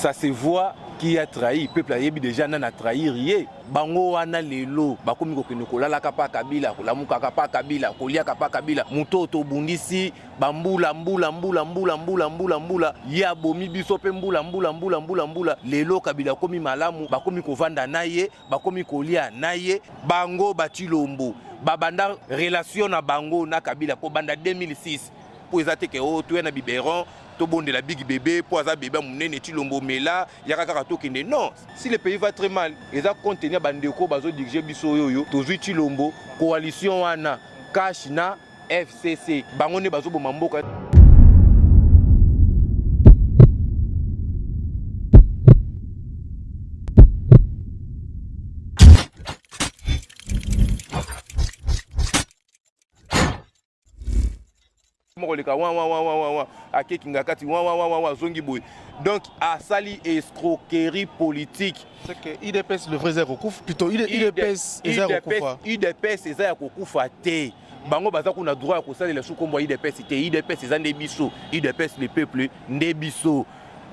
Ça se voit qui a trahi. Peuple a déjà n'a trahi rien. Bango wana lelo, bakomi kokene kolala kapa kabila, kolamuka kapa kabila, kolia kapa kabila. Mutoto bundisi, bambula mbula. Ya bomi biso pe mbula. Lelo kabila komi malamu, bakomi kovanda naye, bakomi kolia naye. Bango batilombo. Babanda relation na bango na kabila po banda 2006. Po ezate ke o tuena biberon. To bon de la big bébé, pour ça bébé mounene tilombo mela, yaka karato kende. Non, si le pays va très mal, ils ont contenir bandeko bazo diriger biso yoyo, toujours tilombo, coalition wana, Kashina, FCC, bangone bazo bomamboka. Donc, à sali escroquerie politique. C'est que IDPS le vrai recouf, plutôt IDPS et Kokufa te. Bango baza kuna droit ko sali la soukombo IDPS te. IDPS ezan debiso, IDPS le peuple ndebiso.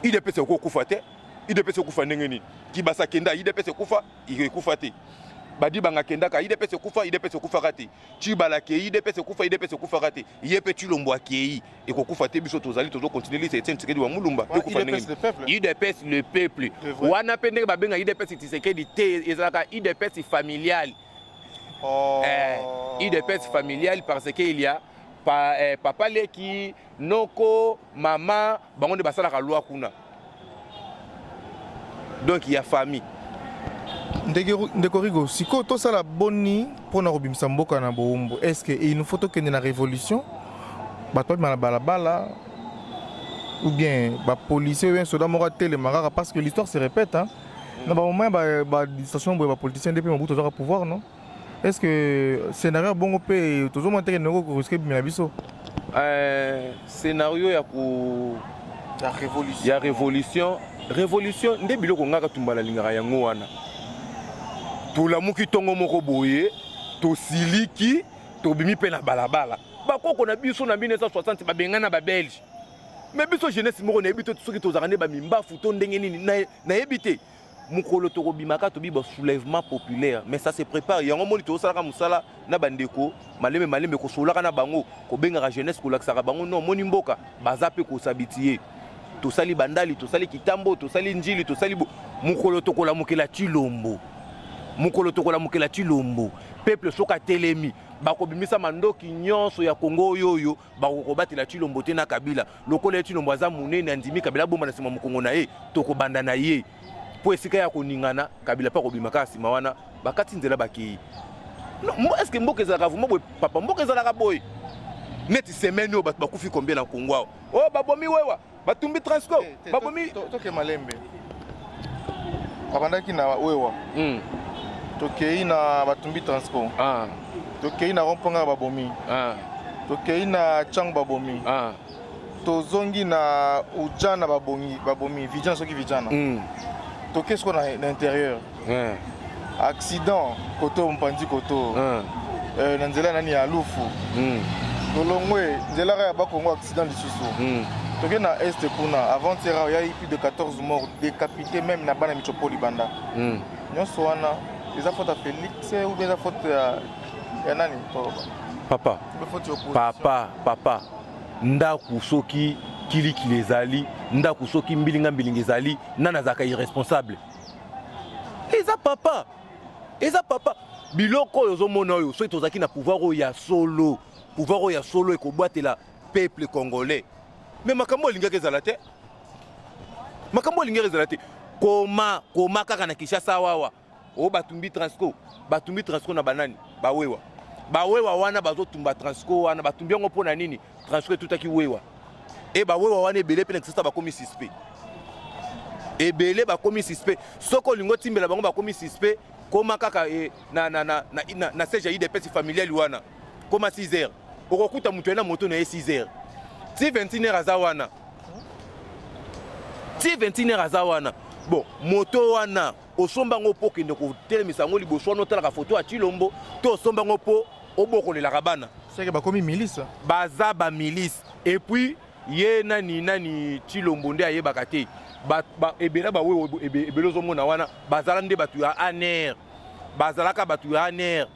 IDPS kokufa te. IDPS kokufa ndengeni. Ki basa kenda IDPS kokufa, ikokufa te. Badi banga kenda ka IDPS kokufa rate. Chibala ke IDPS kokufa rate. Yepe Chilombo akei et kokufa te biso tozali tozo continuer les Tshisekedi wa Mulumba. IDPS le peuple. Wana pende ba benga IDPS Tshisekedi te ezaka IDPS familial. IDPS familial parce qu'il y a papa leki noko maman bango de basala ka loi kuna. Donc il y a famille. Ndekorigo, si tout ça la bonne pour nous rebimsa mboka na boumbo, est-ce qu'il nous faut que la révolution, batoi na balabala, ou bien les policiers ou bien soldats moratés les marara parce que l'histoire se répète, hein. Dans le moment les stations les politiciens depuis mon toujours à pouvoir, non? Est-ce que scénario bon peut toujours monter que nous risquer de biso? Scénario ya révolution nde biloko ngaka tumbala lingara yango wana. To la muki tongo moko boye, to siliki, to bimi pe na balabala. Ba koko na biso na 1960 ba bengana ba Belge. Mais biso jeunesse moko na ebito soki to zakane ba mimba futo ndenge nini na ebité. Mukolo to bimaka to bibo soulèvement populaire, mais ça se prépare. Yango moni to sala ka musala na bandeko, maleme ko solaka na bango, ko benga jeunesse ko laksaka bango non moni mboka, baza pe ko sabitier. To sali bandali, to sali kitambo, to sali njili, to sali mukolo to kola mukela Chilombo. Mukolo tokola mukela Chilombo peuple soka telemi bako bimisa mandoki nyonso ya Kongo yoyo bako kobatela Chilombo te na Kabila lokola Chilombo aza munene andimi Kabila bomba na sima mukongo na ye toko banda na ye po esika ya koningana Kabila pa kobimaka sima wana bakati nzela baki non est-ce que mboka ezalaka vraiment boy papa mboka ezalaka boy neti semaine yo bakufi combien na Kongo oh babomi wewa batumbi transco babomi toke malembe babandaki na wewa tokei na batumbi transco tokei na romponga babomi tokei na chang babomi tozongi na ujana babomi vijana soki vijana tokei siko na intérieur accident koto mpandi koto na nzela nani ya lufu tolongwe nzela ya bakongo accident lisusu tokei na est kuna avant-hier il y a eu plus de 14 morts décapités même na bana michopoli banda nyonso wana les fautes à Félix ou bien les fautes à nani papa ndaku soki kili kilezali ndaku soki mbilinga ezali nana zaka irresponsable eza papa biloko oyo zomona oyo soki tozaki na pouvoir oyo ya solo ekobwatela peuple congolais mais makambo lingaka ezala te koma kaka na Kinshasa wawa o batumbi transco na banani bawewa wana bazotumba transco wana batumbi yango pona nini transco tutaki wewa e bawewa wana ebele pe na Kinshasa bakomi suspect soko lingo timbela bango bakomi suspect koma kaka na siège IDPS familial wana koma 6h okokuta mutu ena moto na 6h ti 21h aza wana bon moto wana osomba ngo po kende ko telemisa ngo liboso no tala ka photo a Chilombo to osomba ngo po obokolela kabana c'est que bakomi milice baza ba milice et puis ye nani Chilombo nde ayebaka te ebela bawe ebelo zomona wana bazala nde batu ya aner bazalaka batu ya aner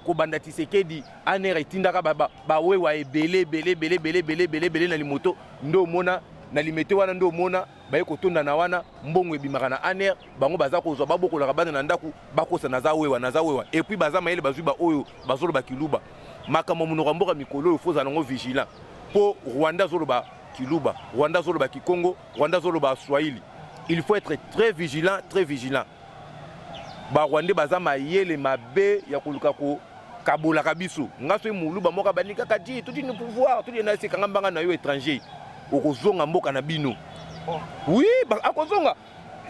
ko banda Tshisekedi aner etindaka bawe wa ebele na limoto ndo mona na limete wana ndo mona baye kotonda na wana mbongo ebimaka na aner bango baza kozwa babokolaka bana na ndaku bakosa naza wewa et puis baza mayele bazwi ba oyo bazoloba kiluba makambo monoko mboka mikolo oyo faut zanango vigilant po Rwanda zoloba kiluba Rwanda zoloba kikongo Rwanda zoloba swahili il faut être très vigilant ba Rwanda baza mayele mabe ya koluka ko kabola kabiso ngaso muluba moka banika kaji tout ni pouvoir tout na sekanga mbanga na yo étranger okozonga mboka na bino. Oui, akozonga.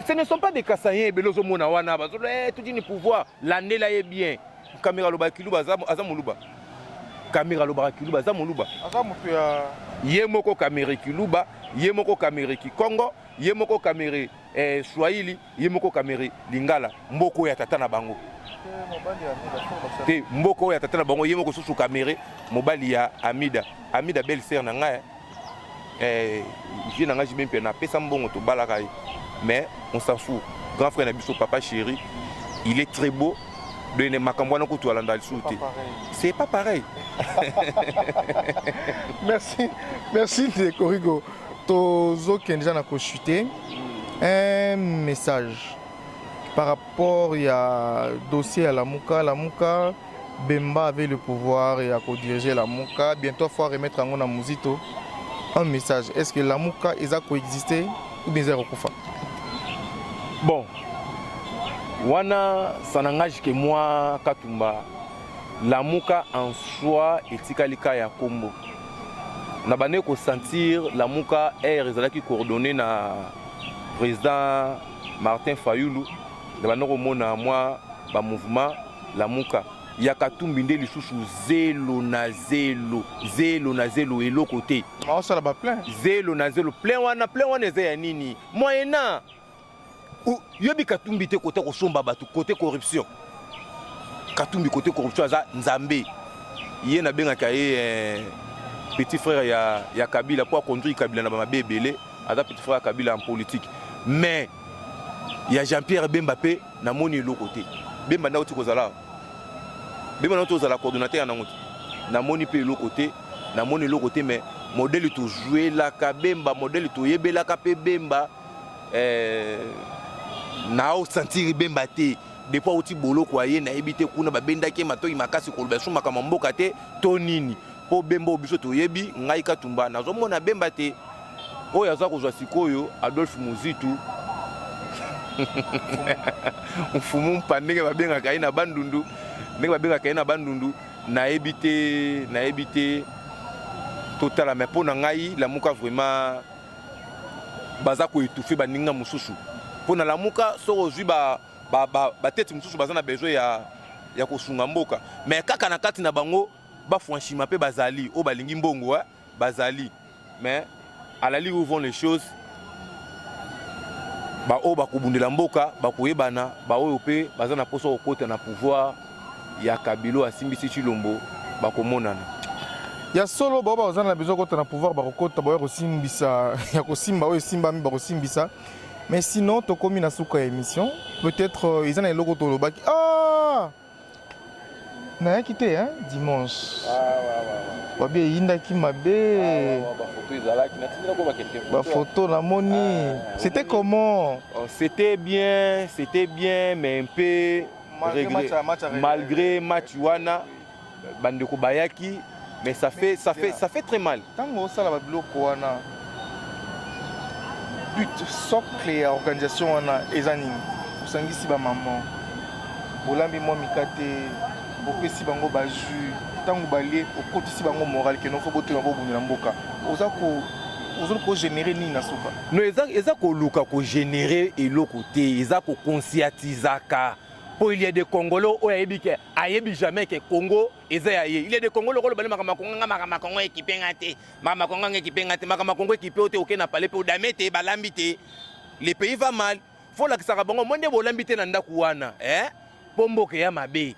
Ce ne sont pas des Kassaïens belozo mona wana bazolo tout ni pouvoir l'année là est bien. Caméra loba kiluba aza muluba. Caméra loba kiluba aza muluba. Aza mutu ya yemoko caméra kiluba, yemoko caméra ki Congo, yemoko caméra Swahili, yemoko caméra Lingala, mboko ya tata na bango. Te mboko ya tata na bango yemoko susu caméra mobali ya Amida belle-sœur na nga. Je n'ai jamais pu na pesa mbongo to balaka mais on s'en fout. Grand frère Nabiso papa chéri, il est très beau. De ne makambo na kutu alanda lisuti. C'est pas pareil. Merci de Korigo. Tozo Kenja na ko chuter. Un message par rapport à dossier à la Mouka Bemba avait le pouvoir et à co-diriger la Mouka. Bientôt, il faut remettre en na Muzito. Un message. Est-ce que la Mouka est à coexister ou bien zéro kufa? Bon. Wana, ça n'engage que moi, Katumba. La Mouka en soi est tikalika ya Kombo. Na bane ko sentir la Mouka est qui coordonné na président Martin Fayulu. Na bane ko mona moi ba mouvement la Mouka. Ya Katumbi nde lisusu zelo na zelo elo côté. Ma ça là plein. Zelo na zelo plein wana eza ya nini? Moyena. Yobi Katumbi te côté kosomba batu côté corruption. Katumbi côté corruption aza Nzambe. Yé na benga kaye petit frère ya Kabila pour conduire Kabila na ba mabebele, aza petit frère Kabila en politique. Mais ya Jean-Pierre Bemba pe na moni lo côté. Bemba na oti kozala. Bemba na oti kozala coordonnateur na ngoti. Na moni pe lo côté, na moni lo côté mais modèle to jouer la Kabemba, modèle to yebela ka pe Bemba na o sentir Bemba te depuis outi bolo kwa ye na ebité kuna ba bendaki matoyi makasi ko luba suma kama mboka te to nini po Bemba biso to yebi ngai Katumba nazo mona Bemba te oyo aza kozwa sikoyo Adolphe Muzitu mfumu mpandenge babenga kai na bandundu ndenge babenga kai na bandundu na ebité total mais pour na ngai la Mouka vraiment baza ko étouffer baninga mususu pour na la Mouka so ozwi ba tete mususu baza na besoin ya kosunga mboka mais kaka na kati na bango ba franchima pe bazali o balingi mbongo bazali mais à la ligne où vont les choses ba o ba kubundela mboka ba koyebana ba oyo pe baza na poso okota na pouvoir ya Kabilo asimbisi Chilombo ba komonana ya solo ba baza na besoin okota na pouvoir ba kokota ba kosimbisa ya kosimba oyo simba mi ba kosimbisa. Mais sinon, tu as commis une émission. Peut-être ils ont un logo de baki. Ah! n'a rien quitté, hein, dimanche. Ah, ouais. Inda qui m'a bé. Photo la moni. C'était comment? C'était bien, mais un peu malgré Machuana, Bandeko Bayaki, mais ça fait très mal. Tango ça la Wana. But socle ya organisation wana ezani. Usangisi ba maman. Bolambi mo mikate, bopesi bango ba jus, tango balie okotisi bango moral que non faut boto yango bunela mboka. Oza ko générer ni na suka. No eza ko luka ko générer eloko te, eza ko conscientisaka. Pour il y a des Congolais où il y a jamais que Congo il y a des Congolais qui ont Congo équipé les pays va mal faut la que ça bango monde bolambité na ndaku wana pombo ke ya mabe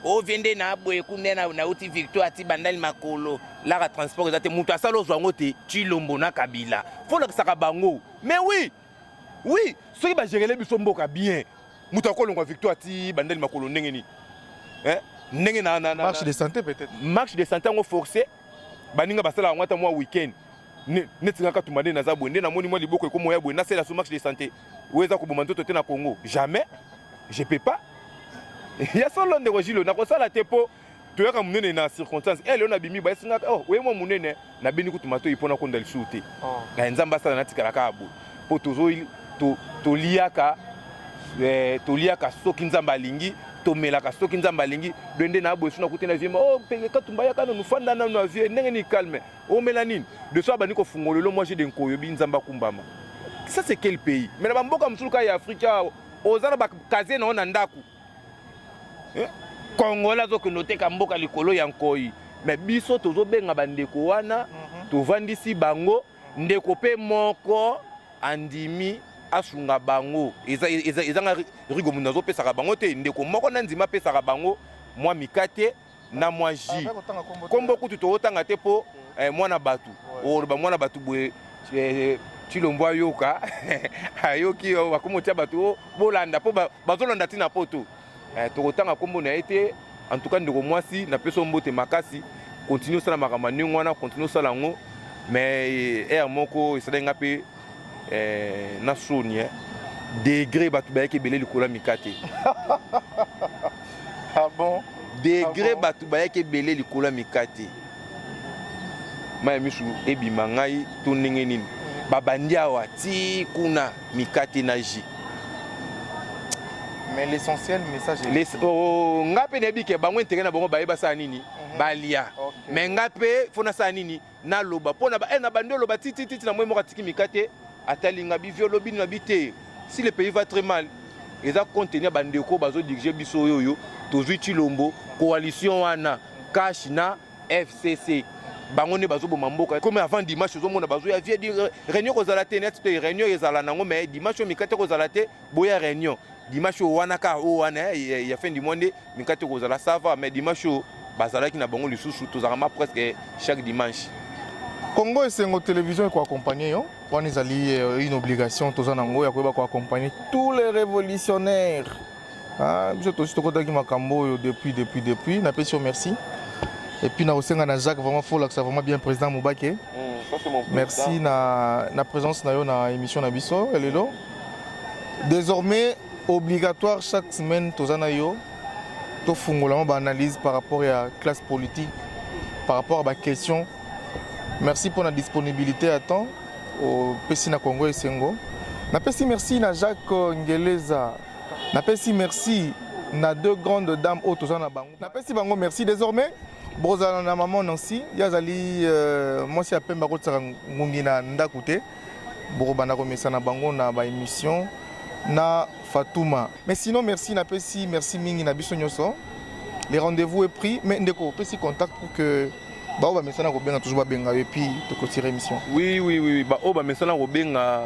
o vende na boye kunena na uti victoire ti bandali makolo la transport ezate mutu asalo zwango te Chilombo na Kabila faut la que ça bango mais oui Oui, ceux qui va gérer les bisons mboka bien. Moutako l'on victoire ti bandel makolo ndengeni. Hein? Ndenge na marche de santé peut-être. Marche de santé on forcé. Baninga basala ngata moi week-end. Netinga ka tumande na zabwende na moni moi liboko ko moya bwenda c'est la marche de santé. Oueza ko bomando toté na Congo. Jamais. Je peux pas. Il y a solo de Rogilo na ko sala tepo. Toyaka munene na circonstance. Elle on a bimi ba singa oh we mo munene na beni ku tumato ipona ko ndali shooter. Na nzamba sala na tikala ka abu. Po tozo to liaka soki nzamba lingi to melaka soki nzamba lingi dende na abo suna kutena vima oh penge katumba ya kana nufanda na no vie ndenge ni calme o melanine de so abani ko fungolelo moi j'ai den koyobi nzamba kumbama. Ça c'est quel pays? Mais na mboka msuluka ya Afrika ozana ba kaze na ona ndaku. Kongola zo ko noteka mboka likolo ya nkoi. Mais biso tozo benga bandeko wana to vandisi bango ndeko pe moko andimi asunga bango ezanga rigo munazo pesa bango te ndeko moko na ndima pesa bango mwa mikate na mwa ji kombo kutu to otanga te po mwana batu o ba mwana batu bwe Chilombo yoka ayoki bakomotia batu bolanda po bazolanda tina poto to otanga kombo na été en tout cas ndeko mwasi na peso mbote makasi continue sala makama ningwana continue sala ngo mais moko esalenga pe na soni degré batu bayaki belé likola mikate. Ah bon? Degré batu bayaki belé likola mikate. Maya misu ebi mangai to ndenge nini. Babandia wati kuna mikate na ji. Mais l'essentiel message est ngape nebi ke bango intérêt na bango bayeba sa nini balia. Mais ngape fona sa nini na loba pona ba na bando loba titi na moi mo tiki mikate. Atalinga bivio lobi na bité. Si le pays va très mal, ils va contenir bandeko bazo diriger biso yoyo, tozui Chilombo, coalition wana, Kashina, FCC. Bangone bazo bo mamboka. Comme avant dimanche zo mona bazo ya vie réunion ko zalate net te réunion ezala nango mais dimanche mikate ko zalate boya réunion. Dimanche wana ka o wana ya fin du monde mikate ko zala ça va mais dimanche bazala ki na bango lisusu tozarama presque chaque dimanche. Congo et Sengo Télévision est accompagné. On a une obligation tous en Ango à accompagner tous les révolutionnaires. Je suis aussi depuis. N'appelle merci. Et puis nous avons Jacques vraiment fort là que ça vraiment bien président Moubake. Merci na présence na yo na émission na biso elle est là. Désormais obligatoire chaque semaine tous en yo to fungola ba analyse par rapport à la classe politique par rapport à la question. Merci pour la disponibilité à temps au Pessina Congo et Sengo. Merci à Jacques Ngeleza. Merci à deux grandes dames autozana bango. Merci désormais. Brozana na maman Nancy, yazali moi c'est appel bako tsara ngungi na ndakute. Borobana komesa na bango na ba émission na Fatouma. Mais sinon merci mingi na biso nyoso. Les rendez-vous est pris mais ndeko pesi contact pour que bah on va Robenga toujours benga et puis de continuer l'émission. Oui bah on va maintenant Robenga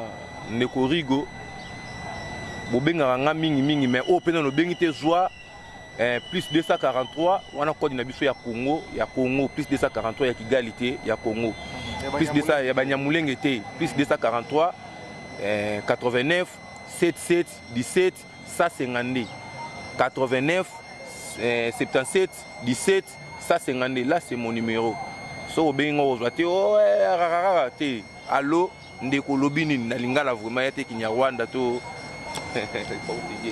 ndeko rigo. Bobenga nga mingi mais au pena no bengi te joie plus 243 on a code na biso ya Congo plus 243 ya Kigali ya Congo. Plus de ça ya Banyamulenge te plus 243 89 77 17 152 89 77 17 152 là c'est mon numéro. So benga ozwate o te allo ndeko lobini na lingala vraiment yate kinyarwanda to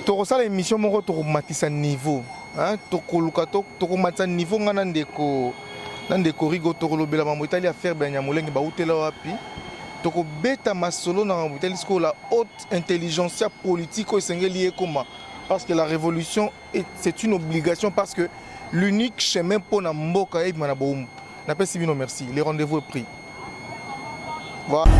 to ça l'émission moko to matisa niveau hein to koluka to matisa niveau ngana ndeko rigo to lobela mambo itali affaire Banyamulenge ba utela wapi to ko beta masolo na mambo itali sko la haute intelligence politique au sengeli ekoma parce que la révolution c'est une obligation parce que l'unique chemin pour na mboka et mana boum. N'a pas si bien merci. Les rendez-vous est pris. Voilà.